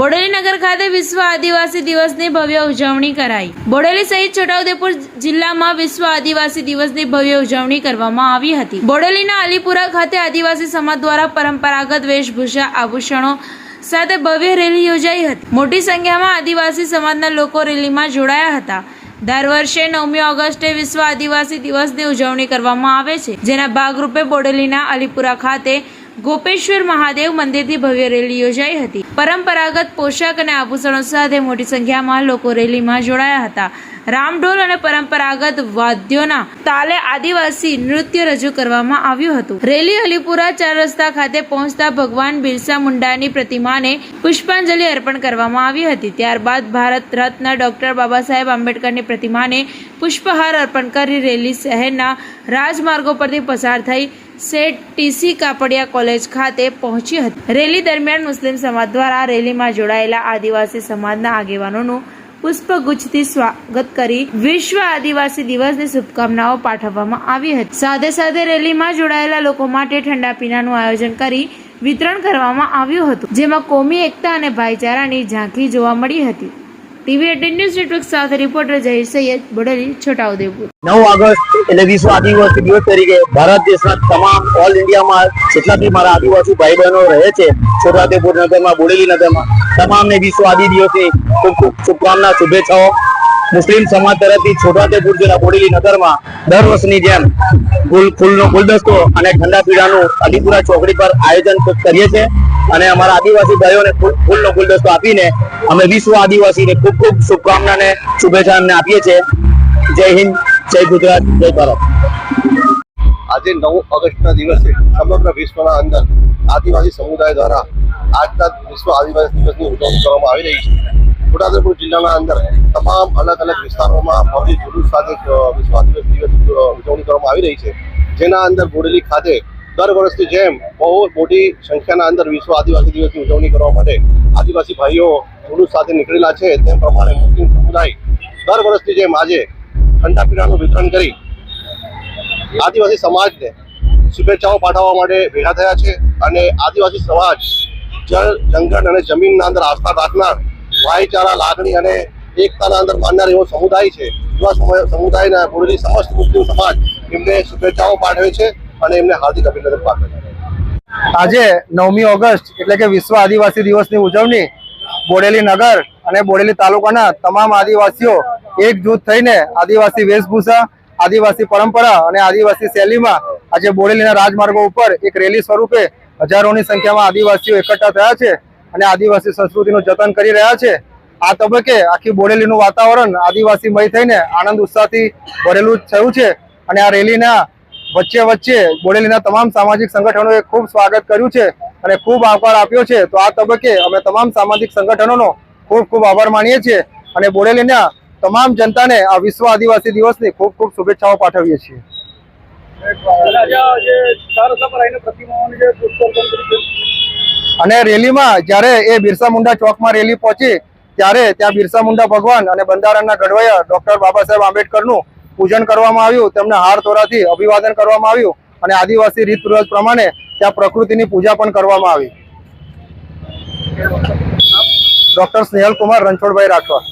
બોડેલી નગર ખાતે વિશ્વ આદિવાસી દિવસની ભવ્ય ઉજવણી કરાઈ। બોડેલી સહિત છોટાઉદેપુર જિલ્લામાં વિશ્વ આદિવાસી દિવસની ભવ્ય ઉજવણી કરવામાં આવી હતી। બોડેલીના અલીપુરા ખાતે આદિવાસી સમાજ દ્વારા પરંપરાગત વેશભૂષા આભૂષણો સાથે ભવ્ય રેલી યોજાઈ હતી। મોટી સંખ્યામાં આદિવાસી સમાજના લોકો રેલીમાં જોડાયા હતા। દર વર્ષે 9મી ઓગસ્ટે વિશ્વ આદિવાસી દિવસની ઉજવણી કરવામાં આવે છે, જેના ભાગરૂપે બોડેલીના અલીપુરા ખાતે ગોપેશ્વર મહાદેવ મંદિરથી ભવ્ય રેલી યોજાઈ હતી। પરંપરાગત પોશાક અને આભૂષણો સાથે મોટી સંખ્યામાં લોકો રેલીમાં જોડાયા હતા। રામઢોલ અને પરંપરાગત વાદ્યોના તાલે આદિવાસી નૃત્ય રજૂ કરવામાં આવ્યું હતું। રેલી અલીપુરા 4 રસ્તા ખાતે પહોંચતા ભગવાન બિરસા મુંડાની પ્રતિમાને પુષ્પાંજલિ અર્પણ કરવામાં આવી હતી। ત્યારબાદ ભારત રત્ન ડોક્ટર બાબા સાહેબ આંબેડકરની પ્રતિમાને પુષ્પહાર અર્પણ કરી રેલી શહેરના રાજમાર્ગો પરથી પસાર થઈ સેટ ટીસી કાપડિયા કોલેજ ખાતે પહોંચી હતી। રેલી દરમિયાન મુસ્લિમ સમાજ દ્વારા રેલીમાં જોડાયેલા આદિવાસી સમાજના આગેવાનોનું પુષ્પગુચ્છથી સ્વાગત કરી વિશ્વ આદિવાસી દિવસની શુભકામનાઓ પાઠવવામાં આવી હતી। સાથે સાથે રેલીમાં જોડાયેલા લોકો માટે ઠંડા પીણાનું આયોજન કરી વિતરણ કરવામાં આવ્યું હતું, જેમાં કોમી એકતા અને ભાઈચારાની ઝાંખી જોવા મળી હતી। ટીવી 18 ન્યૂઝ નેટવર્ક સાથે રિપોર્ટર જહીર સૈયદ, બોડેલી, છોટાઉદેપુર। 9 ઓગસ્ટ એટલે વિશ્વ આદિવાસી દિવસ તરીકે ભારત દેશના તમામ ઓલ ઇન્ડિયામાં જેટલા બી મારા આદિવાસી ભાઈ બહેનો રહે છે છોટાઉદેપુર નગરમાં, બોડેલી નગરમાં, તમામને વિશ્વ આદિ દિવસની ખૂબ ખૂબ શુભકામના, શુભેચ્છાઓ। મુસ્લિમ સમાજ તરફથી છોટાઉદેપુર જિલ્લા બોડેલી નગરમાં દર વર્ષની જેમ ફૂલનો ગુલદસ્તો અને ઠંડા પીણાનું અલીપુરા ચોકડી પર આયોજન કરીએ છીએ અને અમારા આદિવાસી ભાઈઓને ફૂલનો ગુલદસ્તો આપીને અમે વિશ્વ આદિવાસીને ખૂબ ખૂબ શુભકામના અને શુભેચ્છા અમને આપીએ છીએ। જય હિન્દ, જય ગુજરાત, જય ભારત। આજે 9 ઓગસ્ટના દિવસે સમગ્ર વિશ્વના અંદર આદિવાસી સમુદાય દ્વારા આજના વિશ્વ આદિવાસી દિવસની ઉજવણી કરવામાં આવી રહી છે। છોટાઉદેપુર જિલ્લાના અંદર તમામ અલગ અલગ વિસ્તારોમાં ભવ્ય જુલુસ સાથે વિશ્વ આદિવાસી દિવસ ઉજવણી કરવામાં આવી રહી છે, જેના અંદર બોડેલી ખાતે દર વર્ષની જેમ બહુ મોટી સંખ્યાના અંદર વિશ્વ આદિવાસી દિવસની ઉજવણી કરવા માટે આદિવાસી ભાઈઓ જુલુસ સાથે નીકળેલા છે। તેમ પ્રમાણે મુસ્લિમ સમુદાય દર વર્ષની જેમ આજે ઠંડા પીણાનું વિતરણ કરી આદિવાસી સમાજને શુભેચ્છાઓ પાઠવવા માટે ભેગા થયા છે અને આદિવાસી સમાજ જળ, જંગલ અને જમીનના અંદર આસ્થા રાખનાર, ભાઈચારા, લાગણી અને એકતાના અંદર માનનાર એવો સમુદાય છે। એવા સમુદાયના બોડેલી સમસ્ત મુસ્લિમ સમાજ એમને શુભેચ્છાઓ પાઠવે છે અને એમને હાર્દિક અભિનંદન પાઠવે છે। આજે 9મી ઓગસ્ટ એટલે કે વિશ્વ આદિવાસી દિવસની ઉજવણી બોડેલી નગર અને બોડેલી તાલુકાના તમામ આદિવાસીઓ એકજૂથ થઈને આદિવાસી વેશભૂષા, આદિવાસી પરંપરા અને આદિવાસી શૈલીમાં આજે બોડેલીના રાજમાર્ગો ઉપર એક રેલી સ્વરૂપે હજારોની સંખ્યામાં આદિવાસીઓ એકઠા થયા છે અને આદિવાસી સંસ્કૃતિનું જતન કરી રહ્યા છે। આ તબક્કે આખી બોડેલીનું વાતાવરણ આદિવાસીમય થઈને આનંદ ઉત્સાહથી ભરેલું થયું છે અને આ રેલીના વચ્ચે બોડેલીના તમામ સામાજિક સંગઠનોએ ખૂબ સ્વાગત કર્યું છે અને ખૂબ આવકાર આપ્યો છે। તો આ તબક્કે અમે તમામ સામાજિક સંગઠનોનો ખૂબ ખૂબ આભાર માનીએ છીએ અને બોડેલીના તમામ જનતાને આ વિશ્વ આદિવાસી દિવસની ખૂબ ખૂબ શુભેચ્છાઓ પાઠવીએ છીએ। અને રેલીમાં જ્યારે એ બિરસા મુંડા ચોકમાં રેલી પહોંચી ત્યારે ત્યાં બિરસા મુંડા ભગવાન અને બંધારણના ઘડવૈયા ડોક્ટર બાબા સાહેબ આંબેડકરનું પૂજન કરવામાં આવ્યું, તેમને હાર તોરાથી અભિવાદન કરવામાં આવ્યું અને આદિવાસી રીત રિવાજ પ્રમાણે ત્યાં પ્રકૃતિની પૂજા પણ કરવામાં આવી। ડોક્ટર સ્નેહલ કુમાર રણછોડભાઈ રાઠવા।